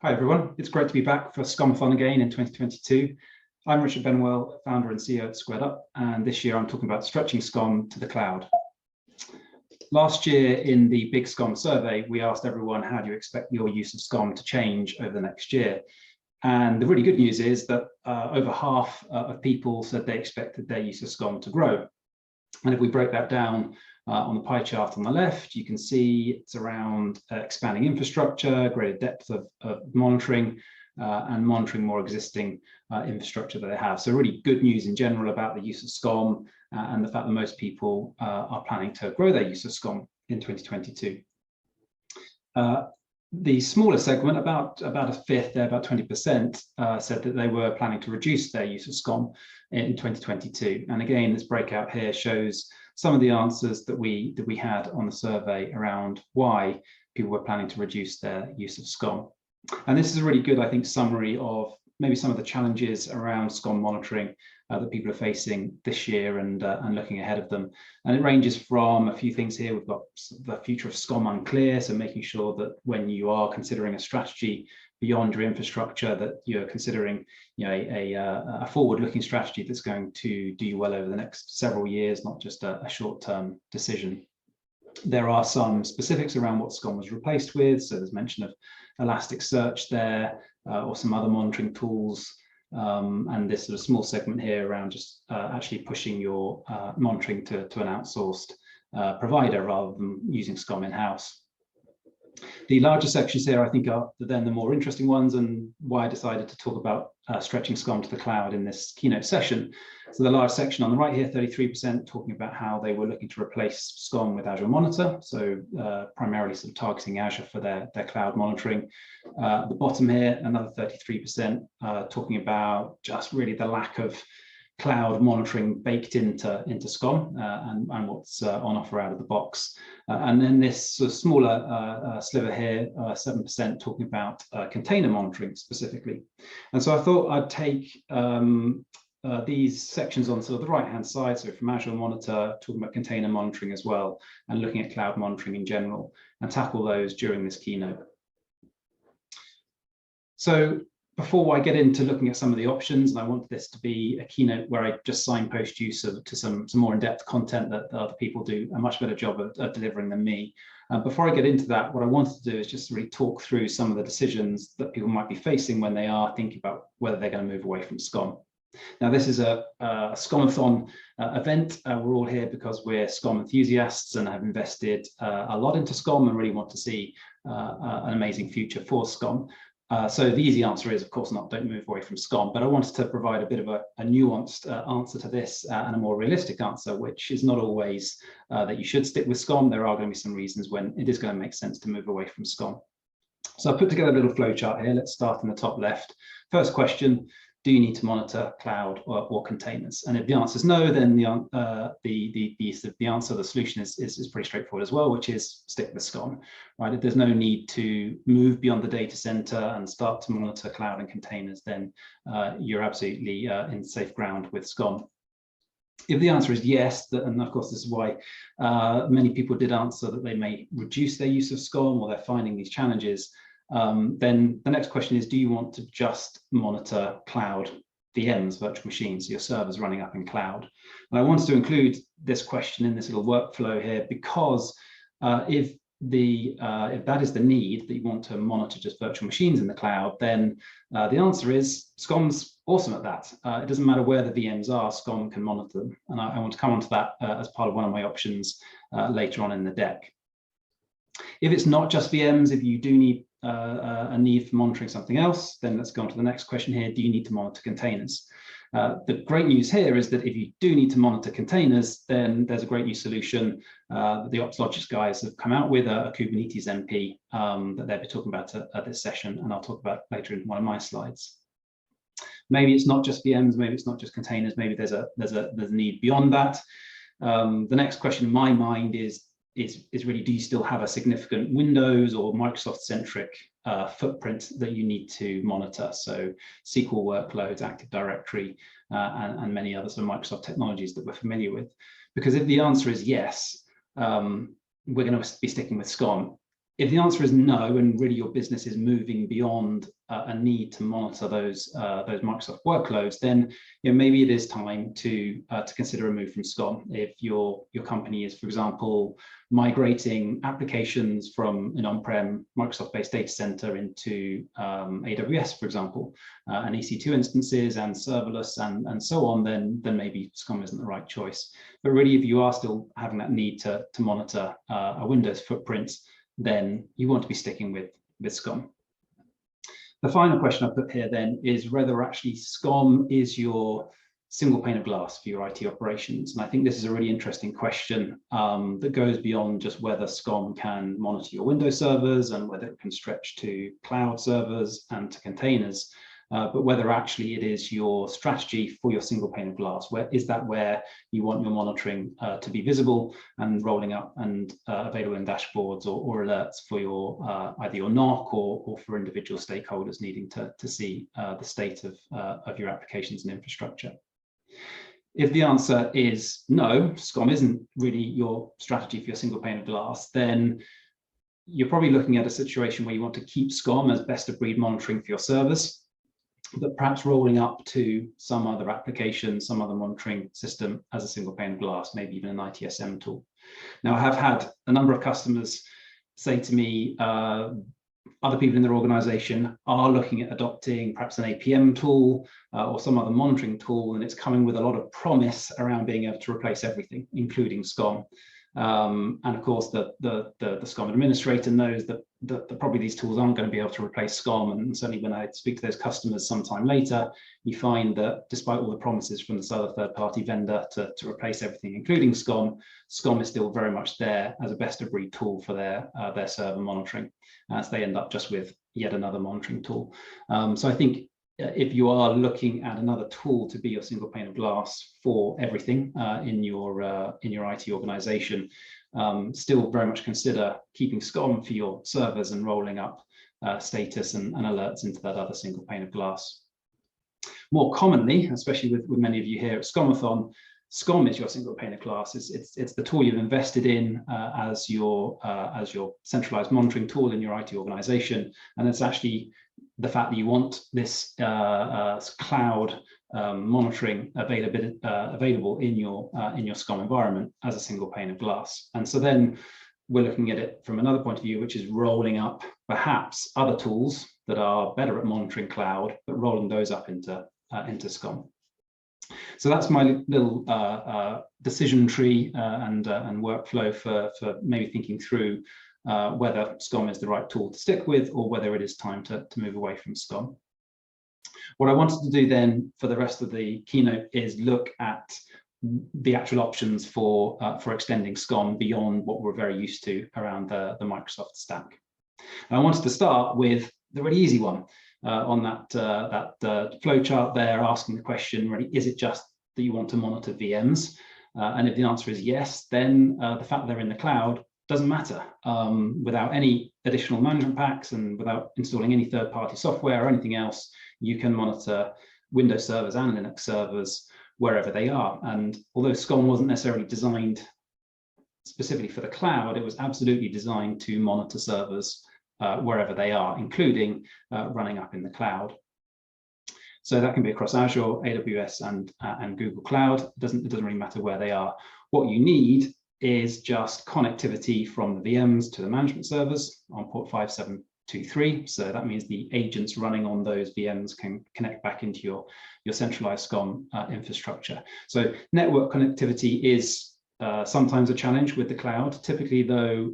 Hi everyone, it's great to be back for SCOM Fun again in 2022. I'm Richard Benwell, founder and CEO at SquaredUp, and this year I'm talking about stretching SCOM to the cloud. Last year in the big SCOM survey, we asked everyone, how do you expect your use of SCOM to change over the next year? And the really good news is that over half of people said they expected their use of SCOM to grow. And if we break that down on the pie chart on the left, you can see it's around expanding infrastructure, greater depth of monitoring, and monitoring more existing infrastructure that they have. So really good news in general about the use of SCOM and the fact that most people are planning to grow their use of SCOM in 2022. The smaller segment, about a fifth, there, about 20%, said that they were planning to reduce their use of SCOM in 2022. And again, this breakout here shows some of the answers that we had on the survey around why people were planning to reduce their use of SCOM. And this is a really good, I think, summary of maybe some of the challenges around SCOM monitoring that people are facing this year and looking ahead of them. And it ranges from a few things here. We've got the future of SCOM unclear, so making sure that when you are considering a strategy beyond your infrastructure, that you're considering a forward-looking strategy that's going to do you well over the next several years, not just a short-term decision. There are some specifics around what SCOM was replaced with. So there's mention of Elasticsearch there, or some other monitoring tools. And this sort of small segment here around just actually pushing your monitoring to an outsourced provider rather than using SCOM in-house. The larger sections here, I think, are then the more interesting ones, and why I decided to talk about stretching SCOM to the cloud in this keynote session. So the large section on the right here, 33%, talking about how they were looking to replace SCOM with Azure Monitor, so primarily sort of targeting Azure for their cloud monitoring. At the bottom here, another 33% talking about just really the lack of cloud monitoring baked into SCOM and what's on offer out of the box. And then this sort of smaller sliver here, 7%, talking about container monitoring specifically. And so I thought I'd take these sections on sort of the right-hand side, so from Azure Monitor, talking about container monitoring as well, and looking at cloud monitoring in general, and tackle those during this keynote. So before I get into looking at some of the options, and I want this to be a keynote where I just signpost you to some more in-depth content that other people do a much better job of delivering than me. Before I get into that, what I wanted to do is just really talk through some of the decisions that people might be facing when they are thinking about whether they're going to move away from SCOM. Now, this is a SCOM-a-thon event. We're all here because we're SCOM enthusiasts and have invested a lot into SCOM and really want to see an amazing future for SCOM. So the easy answer is, of course not, don't move away from SCOM, but I wanted to provide a bit of a nuanced answer to this and a more realistic answer, which is not always that you should stick with SCOM. There are going to be some reasons when it is going to make sense to move away from SCOM. So I put together a little flow chart here. Let's start in the top left. First question, do you need to monitor cloud or containers? And if the answer is no, then the answer, the solution is pretty straightforward as well, which is stick with SCOM, right? If there's no need to move beyond the data center and start to monitor cloud and containers, then you're absolutely in safe ground with SCOM. If the answer is yes, and of course this is why many people did answer that they may reduce their use of SCOM or they're finding these challenges, then the next question is, do you want to just monitor cloud VMs, virtual machines, so your servers running up in cloud? And I wanted to include this question in this little workflow here because if that is the need, that you want to monitor just virtual machines in the cloud, then the answer is SCOM's awesome at that. It doesn't matter where the VMs are, SCOM can monitor them. And I want to come onto that as part of one of my options later on in the deck. If it's not just VMs, if you do need a need for monitoring something else, then let's go on to the next question here. Do you need to monitor containers? The great news here is that if you do need to monitor containers, then there's a great new solution that the OpsLogix guys have come out with, a Kubernetes MP that they'll be talking about at this session, and I'll talk about later in one of my slides. Maybe it's not just VMs, maybe it's not just containers, maybe there's a need beyond that. The next question in my mind is really, do you still have a significant Windows or Microsoft-centric footprint that you need to monitor? So SQL workloads, Active Directory, and many other sort of Microsoft technologies that we're familiar with. Because if the answer is yes, we're going to be sticking with SCOM. If the answer is no, and really your business is moving beyond a need to monitor those Microsoft workloads, then maybe it is time to consider a move from SCOM. If your company is, for example, migrating applications from an on-prem Microsoft-based data center into AWS, for example, and EC2 instances and serverless and so on, then maybe SCOM isn't the right choice. But really, if you are still having that need to monitor a Windows footprint, then you want to be sticking with SCOM. The final question I put here then is whether actually SCOM is your single pane of glass for your IT operations. And I think this is a really interesting question that goes beyond just whether SCOM can monitor your Windows servers and whether it can stretch to cloud servers and to containers, but whether actually it is your strategy for your single pane of glass. Where you want your monitoring to be visible and rolling up and available in dashboards or alerts for your either your NOC or for individual stakeholders needing to see the state of your applications and infrastructure. If the answer is no, SCOM isn't really your strategy for your single pane of glass, then you're probably looking at a situation where you want to keep SCOM as best of breed monitoring for your servers, but perhaps rolling up to some other application, some other monitoring system as a single pane of glass, maybe even an ITSM tool. Now, I have had a number of customers say to me, other people in their organization are looking at adopting perhaps an APM tool or some other monitoring tool, and it's coming with a lot of promise around being able to replace everything, including SCOM. And of course, the SCOM administrator knows that probably these tools aren't going to be able to replace SCOM. And certainly when I speak to those customers sometime later, you find that despite all the promises from this other third-party vendor to replace everything, including SCOM, SCOM is still very much there as a best-of-breed tool for their server monitoring, as they end up just with yet another monitoring tool. So I think if you are looking at another tool to be your single pane of glass for everything in your IT organization, still very much consider keeping SCOM for your servers and rolling up status and alerts into that other single pane of glass. More commonly, especially with many of you here at SCOMathon, SCOM is your single pane of glass. It's the tool you've invested in as your centralized monitoring tool in your IT organization, and it's actually the fact that you want this cloud monitoring available in your SCOM environment as a single pane of glass. And so then we're looking at it from another point of view, which is rolling up perhaps other tools that are better at monitoring cloud, but rolling those up into SCOM. So that's my little decision tree and workflow for maybe thinking through whether SCOM is the right tool to stick with or whether it is time to move away from SCOM. What I wanted to do then for the rest of the keynote is look at the actual options for extending SCOM beyond what we're very used to around the Microsoft stack. And I wanted to start with the really easy one. On that flow chart there, asking the question, really, is it just that you want to monitor VMs? And if the answer is yes, then the fact that they're in the cloud doesn't matter. Without any additional management packs and without installing any third-party software or anything else, you can monitor Windows servers and Linux servers wherever they are. And although SCOM wasn't necessarily designed specifically for the cloud, it was absolutely designed to monitor servers wherever they are, including running up in the cloud. So that can be across Azure, AWS, and Google Cloud. It doesn't really matter where they are. What you need is just connectivity from the VMs to the management servers on port 5723. So that means the agents running on those VMs can connect back into your centralized SCOM infrastructure. So network connectivity is sometimes a challenge with the cloud. Typically, though,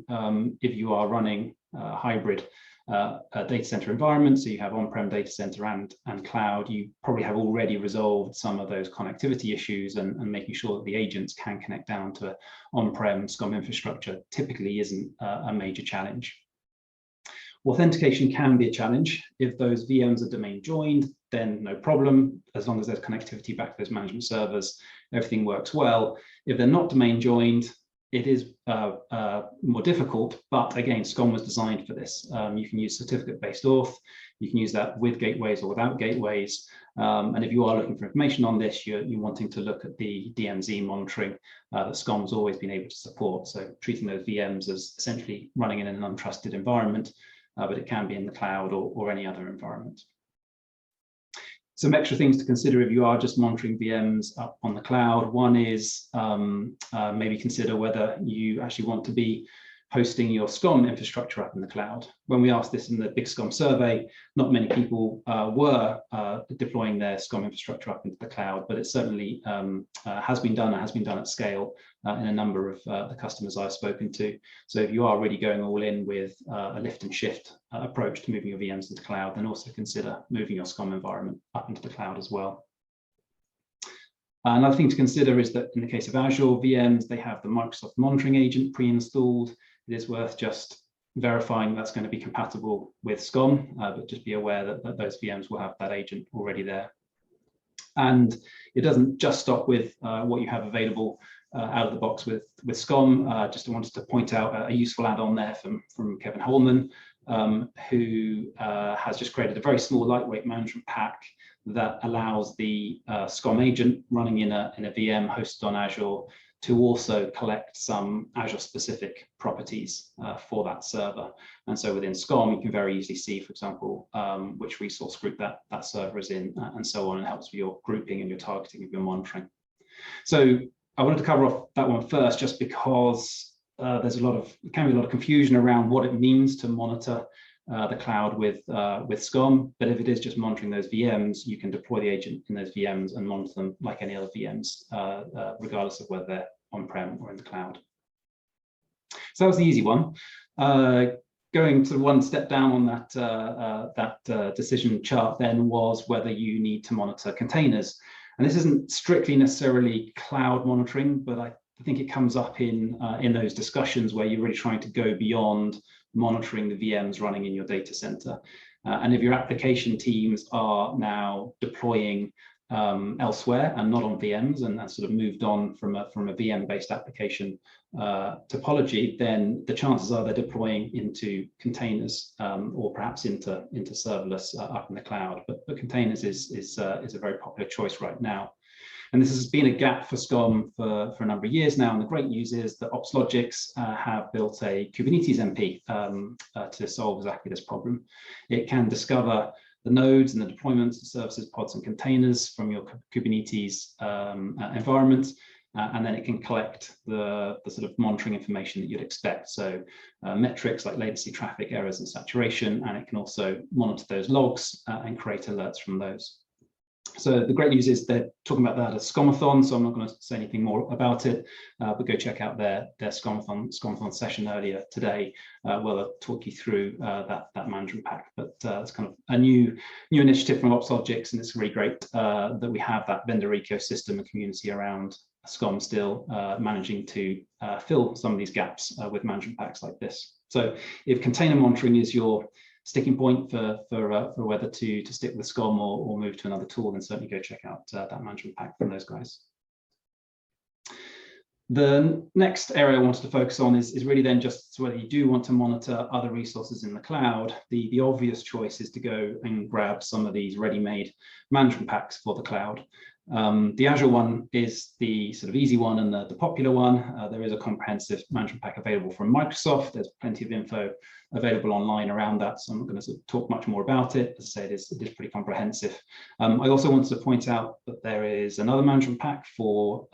if you are running hybrid data center environment, so you have on-prem data center and cloud, you probably have already resolved some of those connectivity issues, and making sure that the agents can connect down to on-prem SCOM infrastructure typically isn't a major challenge. Authentication can be a challenge. If those VMs are domain joined, then no problem. As long as there's connectivity back to those management servers, everything works well. If they're not domain joined, it is more difficult, but again, SCOM was designed for this. You can use certificate-based auth. You can use that with gateways or without gateways. And if you are looking for information on this, you're wanting to look at the DMZ monitoring that SCOM's always been able to support. So treating those VMs as essentially running in an untrusted environment, but it can be in the cloud or any other environment. Some extra things to consider if you are just monitoring VMs up on the cloud. One is maybe consider whether you actually want to be hosting your SCOM infrastructure up in the cloud. When we asked this in the big SCOM survey, not many people were deploying their SCOM infrastructure up into the cloud, but it certainly has been done at scale in a number of the customers I've spoken to. So if you are really going all in with a lift and shift approach to moving your VMs into the cloud, then also consider moving your SCOM environment up into the cloud as well. Another thing to consider is that in the case of Azure VMs, they have the Microsoft monitoring agent pre-installed. It is worth just verifying that's going to be compatible with SCOM, but just be aware that those VMs will have that agent already there. And it doesn't just stop with what you have available out of the box with SCOM. Just wanted to point out a useful add-on there from Kevin Holman, who has just created a very small lightweight management pack that allows the SCOM agent running in a VM hosted on Azure to also collect some Azure-specific properties for that server. And so within SCOM, you can very easily see, for example, which resource group that server is in, and so on, and helps with your grouping and your targeting of your monitoring. So I wanted to cover off that one first, just because there's can be a lot of confusion around what it means to monitor the cloud with SCOM. But if it is just monitoring those VMs, you can deploy the agent in those VMs and monitor them like any other VMs, regardless of whether they're on-prem or in the cloud. So that was the easy one. Going to one step down on that decision chart then was whether you need to monitor containers. And this isn't strictly necessarily cloud monitoring, but I think it comes up in those discussions where you're really trying to go beyond monitoring the VMs running in your data center. And if your application teams are now deploying elsewhere and not on VMs, and that's sort of moved on from a VM-based application topology, then the chances are they're deploying into containers or perhaps into serverless up in the cloud. But containers is a very popular choice right now. And this has been a gap for SCOM for a number of years now. And the great news is that OpsLogix have built a Kubernetes MP to solve exactly this problem. It can discover the nodes and the deployments, the services, pods, and containers from your Kubernetes environment. And then it can collect the sort of monitoring information that you'd expect. So metrics like latency, traffic, errors, and saturation. And it can also monitor those logs and create alerts from those. So the great news is they're talking about that as SCOMathon, so I'm not going to say anything more about it, but go check out their SCOMathon session earlier today, where they'll talk you through that management pack. But it's kind of a new initiative from OpsLogix, and it's really great that we have that vendor ecosystem and community around SCOM still managing to fill some of these gaps with management packs like this. So if container monitoring is your sticking point for whether to stick with SCOM or move to another tool, then certainly go check out that management pack from those guys. The next area I wanted to focus on is really then just whether you do want to monitor other resources in the cloud. The obvious choice is to go and grab some of these ready-made management packs for the cloud. The Azure one is the sort of easy one and the popular one. There is a comprehensive management pack available from Microsoft. There's plenty of info available online around that, so I'm not going to sort of talk much more about it. As I say, it is pretty comprehensive. I also wanted to point out that there is another management pack for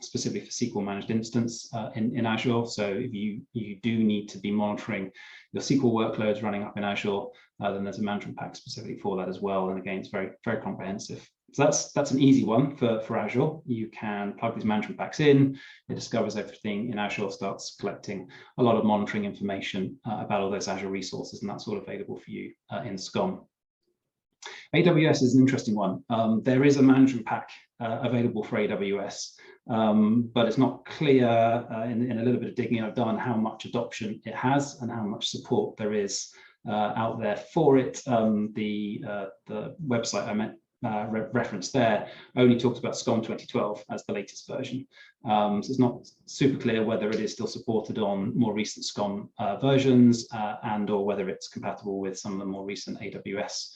specifically for SQL managed instance in Azure. So if you do need to be monitoring your SQL workloads running up in Azure, then there's a management pack specifically for that as well. And again, it's very, very comprehensive. So that's an easy one for Azure. You can plug these management packs in, it discovers everything in Azure, starts collecting a lot of monitoring information about all those Azure resources, and that's all available for you in SCOM. AWS is an interesting one. There is a management pack available for AWS, but it's not clear in a little bit of digging I've done how much adoption it has and how much support there is out there for it. The website I reference there only talks about SCOM 2012 as the latest version. So it's not super clear whether it is still supported on more recent SCOM versions and or whether it's compatible with some of the more recent AWS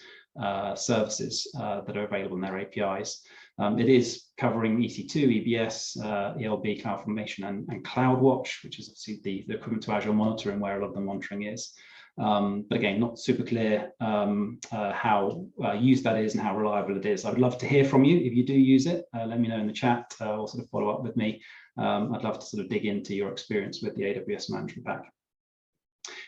services that are available in their APIs. It is covering EC2, EBS, ELB, CloudFormation, and CloudWatch, which is obviously the equivalent to Azure Monitor and where a lot of the monitoring is. But again, not super clear how used that is and how reliable it is. I would love to hear from you if you do use it. Let me know in the chat or sort of follow up with me. I'd love to sort of dig into your experience with the AWS Management Pack.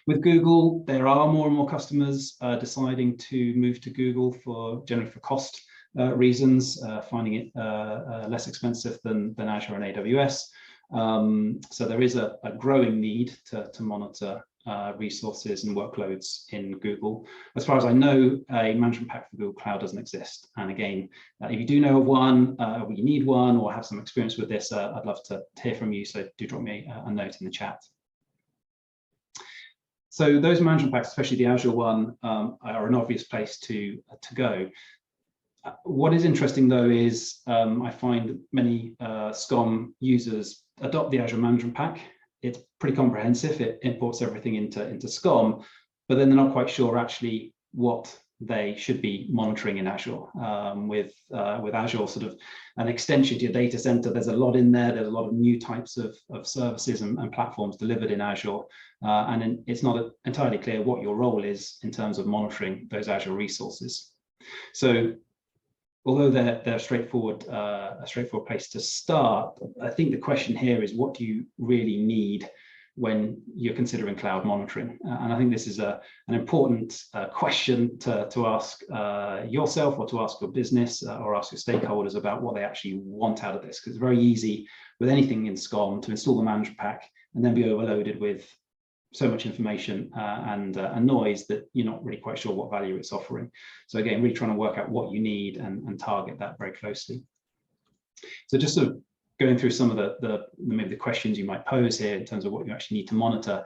With Google, there are more and more customers deciding to move to Google generally for cost reasons, finding it less expensive than Azure and AWS. So there is a growing need to monitor resources and workloads in Google. As far as I know, a management pack for Google Cloud doesn't exist. And again, if you do know of one, or you need one, or have some experience with this, I'd love to hear from you. So do drop me a note in the chat. So those management packs, especially the Azure one, are an obvious place to go. What is interesting though is I find many SCOM users adopt the Azure Management Pack. It's pretty comprehensive. It imports everything into SCOM, but then they're not quite sure actually what they should be monitoring in Azure. With Azure sort of an extension to your data center, there's a lot in there. There's a lot of new types of services and platforms delivered in Azure. And it's not entirely clear what your role is in terms of monitoring those Azure resources. So although they're a straightforward place to start, I think the question here is, what do you really need when you're considering cloud monitoring? And I think this is an important question to ask yourself, or to ask your business, or ask your stakeholders about what they actually want out of this. Because it's very easy with anything in SCOM to install the management pack and then be overloaded with so much information and noise that you're not really quite sure what value it's offering. So again, really trying to work out what you need and target that very closely. So just sort of going through some of maybe the questions you might pose here in terms of what you actually need to monitor.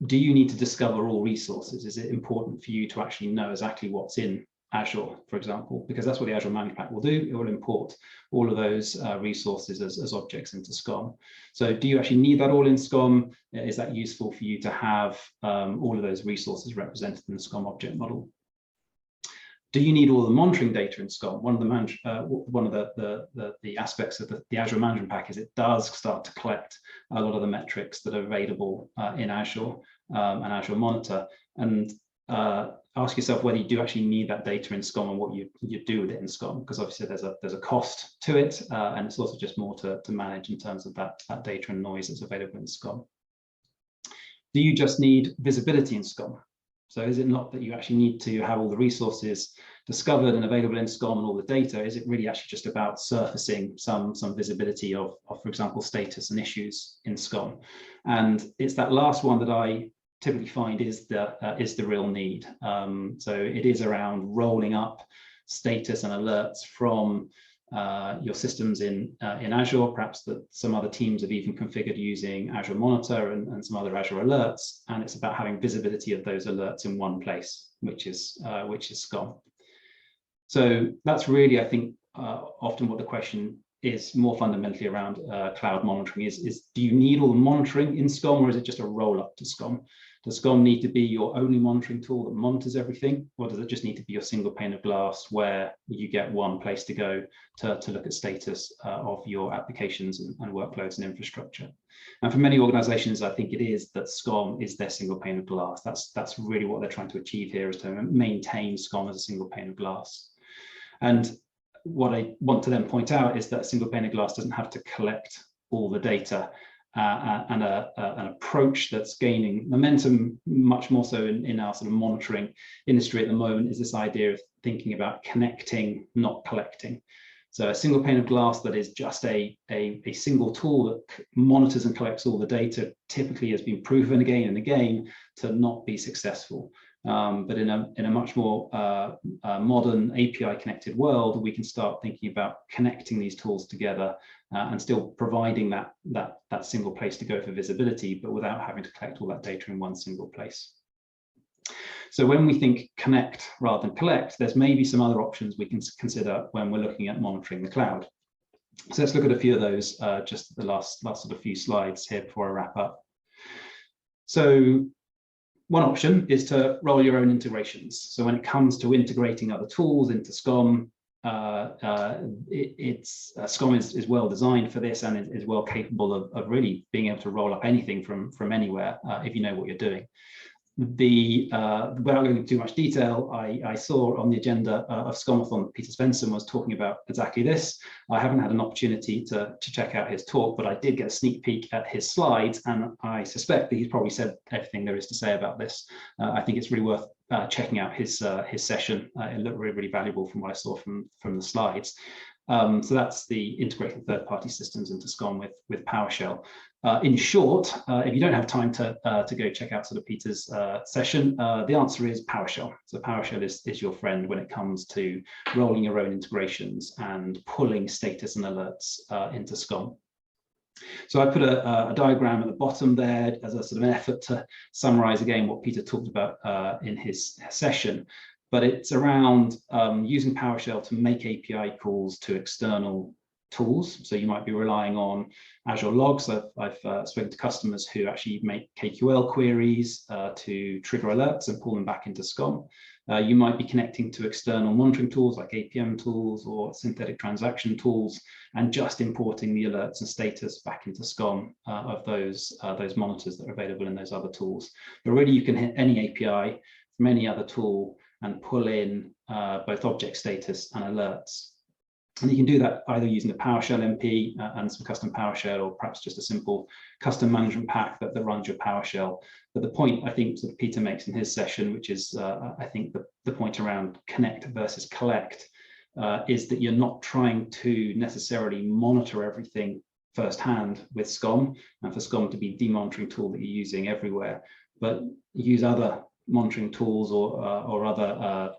Do you need to discover all resources? Is it important for you to actually know exactly what's in Azure, for example? Because that's what the Azure Management Pack will do. It will import all of those resources as objects into SCOM. So do you actually need that all in SCOM? Is that useful for you to have all of those resources represented in the SCOM object model? Do you need all the monitoring data in SCOM? One of the aspects of the Azure Management Pack is it does start to collect a lot of the metrics that are available in Azure and Azure Monitor. And ask yourself whether you do actually need that data in SCOM and what you do with it in SCOM, because obviously there's a cost to it, and it's also just more to manage in terms of that data and noise that's available in SCOM. Do you just need visibility in SCOM? So is it not that you actually need to have all the resources discovered and available in SCOM and all the data? Is it really actually just about surfacing some visibility of, for example, status and issues in SCOM? And it's that last one that I typically find is the real need. So it is around rolling up status and alerts from your systems in Azure, perhaps that some other teams have even configured using Azure Monitor and some other Azure alerts, and it's about having visibility of those alerts in one place, which is SCOM. So that's really, I think, often what the question is more fundamentally around cloud monitoring is do you need all the monitoring in SCOM, or is it just a roll up to SCOM? Does SCOM need to be your only monitoring tool that monitors everything, or does it just need to be your single pane of glass where you get one place to go to look at status of your applications and workloads and infrastructure? And for many organizations, I think it is that SCOM is their single pane of glass. That's really what they're trying to achieve here, is to maintain SCOM as a single pane of glass. And what I want to then point out is that a single pane of glass doesn't have to collect all the data. And an approach that's gaining momentum much more so in our sort of monitoring industry at the moment is this idea of thinking about connecting, not collecting. So a single pane of glass that is just a single tool that monitors and collects all the data typically has been proven again and again to not be successful. But in a much more modern API connected world, we can start thinking about connecting these tools together and still providing that single place to go for visibility, but without having to collect all that data in one single place. So when we think connect rather than collect, there's maybe some other options we can consider when we're looking at monitoring the cloud. So let's look at a few of those, just the last sort of few slides here before I wrap up. So one option is to roll your own integrations. So when it comes to integrating other tools into SCOM, SCOM is well designed for this and is well capable of really being able to roll up anything from anywhere if you know what you're doing. Without going into too much detail, I saw on the agenda of SCOMathon that Peter Svensson was talking about exactly this. I haven't had an opportunity to check out his talk, but I did get a sneak peek at his slides, and I suspect that he's probably said everything there is to say about this. I think it's really worth checking out his session. It looked really, really valuable from what I saw from the slides. So that's the integrating third-party systems into SCOM with PowerShell. In short, if you don't have time to go check out sort of Peter's session, the answer is PowerShell. So PowerShell is your friend when it comes to rolling your own integrations and pulling status and alerts into SCOM. So I put a diagram at the bottom there as a sort of an effort to summarize again what Peter talked about in his session. But it's around using PowerShell to make API calls to external tools. So you might be relying on Azure Logs. I've spoken to customers who actually make KQL queries to trigger alerts and pull them back into SCOM. You might be connecting to external monitoring tools like APM tools or synthetic transaction tools and just importing the alerts and status back into SCOM of those monitors that are available in those other tools. But really you can hit any API from any other tool and pull in both object status and alerts. And you can do that either using the PowerShell MP and some custom PowerShell, or perhaps just a simple custom management pack that runs your PowerShell. But the point I think sort of Peter makes in his session, which is I think the point around connect versus collect, is that you're not trying to necessarily monitor everything firsthand with SCOM, and for SCOM to be the monitoring tool that you're using everywhere, but use other monitoring tools or other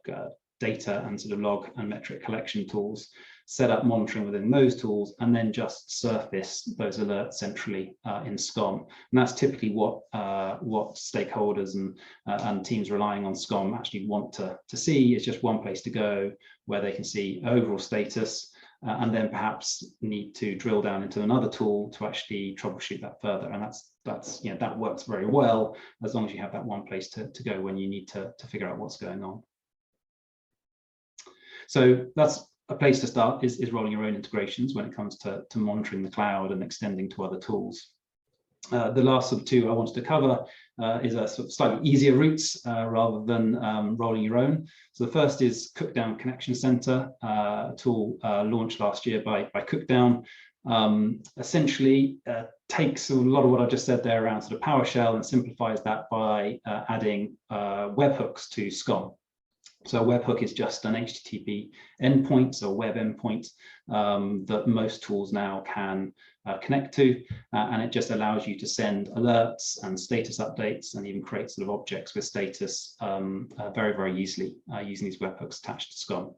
data and sort of log and metric collection tools, set up monitoring within those tools, and then just surface those alerts centrally in SCOM. And that's typically what stakeholders and teams relying on SCOM actually want to see. Is just one place to go where they can see overall status, and then perhaps need to drill down into another tool to actually troubleshoot that further. And that works very well as long as you have that one place to go when you need to figure out what's going on. So that's a place to start, is rolling your own integrations when it comes to monitoring the cloud and extending to other tools. The last sort of two I wanted to cover is a sort of slightly easier routes rather than rolling your own. So the first is Cookdown Connection Center, a tool launched last year by Cookdown. Essentially takes a lot of what I just said there around sort of PowerShell and simplifies that by adding webhooks to SCOM. So a webhook is just an HTTP endpoint, so a web endpoint that most tools now can connect to, and it just allows you to send alerts and status updates and even create sort of objects with status very, very easily using these webhooks attached to SCOM.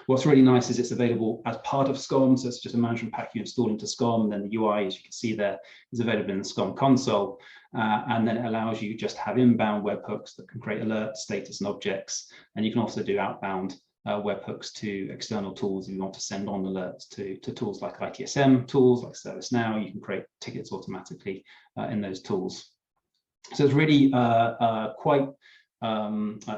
What's really nice is it's available as part of SCOM, so it's just a management pack you install into SCOM, and then the UI, as you can see there, is available in the SCOM console, and then it allows you just to have inbound webhooks that can create alerts, status, and objects, and you can also do outbound webhooks to external tools if you want to send on alerts to tools like ITSM tools, like ServiceNow. You can create tickets automatically in those tools. So it's really quite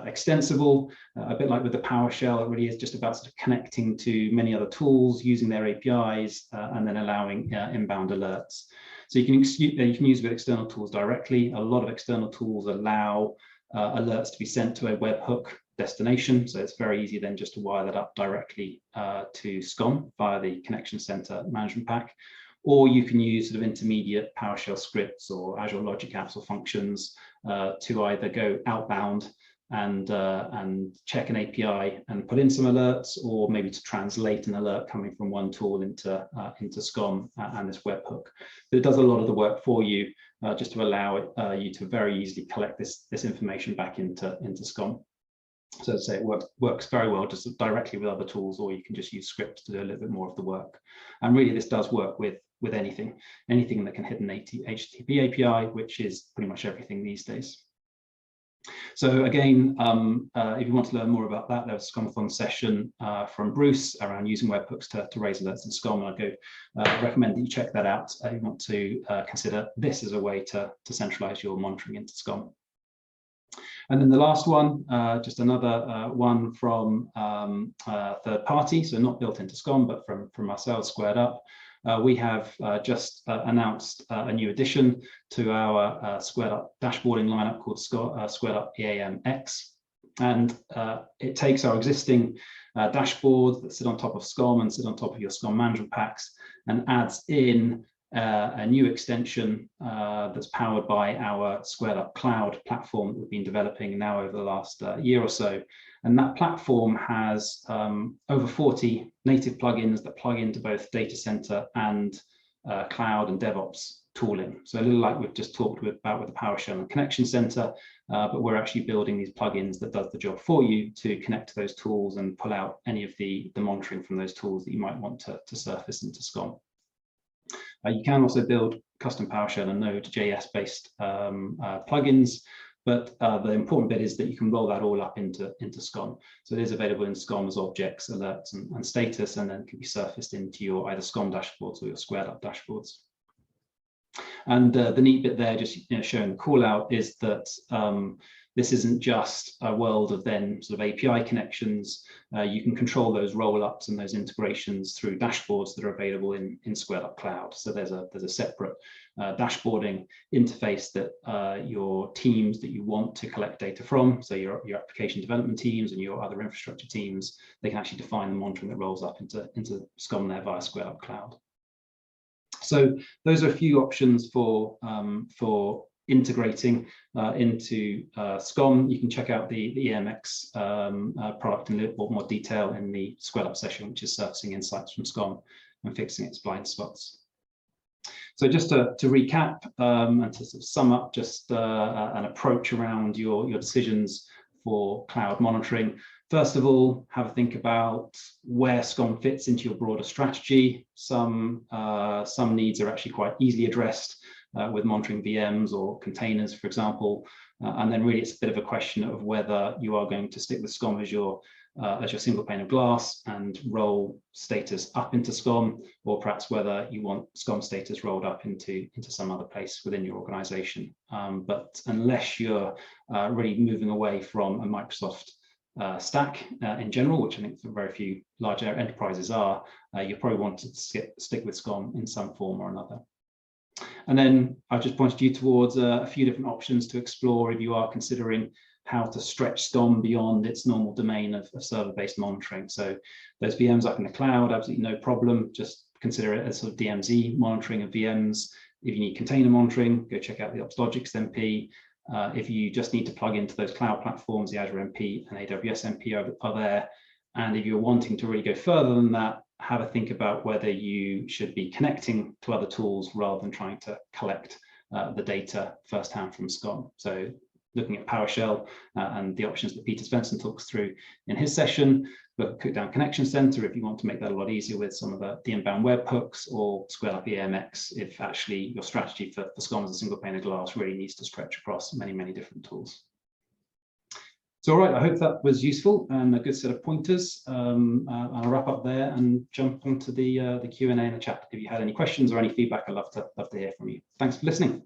extensible, a bit like with the PowerShell. It really is just about sort of connecting to many other tools, using their APIs, and then allowing inbound alerts. So you can use with external tools directly. A lot of external tools allow alerts to be sent to a webhook destination, so it's very easy then just to wire that up directly to SCOM via the Connection Center management pack. Or you can use sort of intermediate PowerShell scripts or Azure Logic apps or functions to either go outbound and check an API and put in some alerts, or maybe to translate an alert coming from one tool into SCOM and this webhook. But it does a lot of the work for you, just to allow you to very easily collect this information back into SCOM. So to say, it works very well just directly with other tools, or you can just use scripts to do a little bit more of the work. And really, this does work with anything that can hit an HTTP API, which is pretty much everything these days. So again, if you want to learn more about that, there was a SCOM-a-thon session from Bruce around using webhooks to raise alerts in SCOM, and I recommend that you check that out if you want to consider this as a way to centralize your monitoring into SCOM. And then the last one, just another one from third party, so not built into SCOM, but from ourselves, SquaredUp. We have just announced a new addition to our SquaredUp dashboarding lineup called SquaredUp EAM-X. And it takes our existing dashboards that sit on top of SCOM and sit on top of your SCOM management packs and adds in a new extension that's powered by our SquaredUp Cloud platform that we've been developing now over the last year or so. And that platform has over 40 native plugins that plug into both data center and cloud and DevOps tooling. So a little like we've just talked about with the PowerShell and Connection Center, but we're actually building these plugins that does the job for you to connect to those tools and pull out any of the monitoring from those tools that you might want to surface into SCOM. You can also build custom PowerShell and Node.js based plugins, but the important bit is that you can roll that all up into SCOM. So it is available in SCOM as objects, alerts, and status, and then can be surfaced into your either SCOM dashboards or your SquaredUp dashboards. And the neat bit there, just showing the call out, is that this isn't just a world of then sort of API connections. You can control those roll-ups and those integrations through dashboards that are available in SquaredUp Cloud. So there's a separate dashboarding interface that your teams that you want to collect data from, so your application development teams and your other infrastructure teams, they can actually define the monitoring that rolls up into SCOM there via SquaredUp Cloud. So those are a few options for integrating into SCOM. You can check out the EAM-X product in a little more detail in the SquaredUp session, which is surfacing insights from SCOM and fixing its blind spots. So just to recap and to sort of sum up just an approach around your decisions for cloud monitoring. First of all, have a think about where SCOM fits into your broader strategy. Some needs are actually quite easily addressed with monitoring VMs or containers, for example. And then really it's a bit of a question of whether you are going to stick with SCOM as your single pane of glass and roll status up into SCOM, or perhaps whether you want SCOM status rolled up into some other place within your organization. But unless you're really moving away from a Microsoft stack in general, which I think very few larger enterprises are, you probably want to stick with SCOM in some form or another. And then I've just pointed you towards a few different options to explore if you are considering how to stretch SCOM beyond its normal domain of server-based monitoring. So those VMs up in the cloud, absolutely no problem. Just consider it as sort of DMZ monitoring of VMs. If you need container monitoring, go check out the OpsLogix MP. If you just need to plug into those cloud platforms, the Azure MP and AWS MP are there. And if you're wanting to really go further than that, have a think about whether you should be connecting to other tools rather than trying to collect the data firsthand from SCOM. So looking at PowerShell and the options that Peter Svensson talks through in his session, but Cookdown Connection Center if you want to make that a lot easier with some of the inbound webhooks, or SquaredUp EAM-X if actually your strategy for SCOM as a single pane of glass really needs to stretch across many, many different tools. So, all right, I hope that was useful and a good set of pointers. I'll wrap up there and jump onto the Q&A in the chat. If you had any questions or any feedback, I'd love to hear from you. Thanks for listening.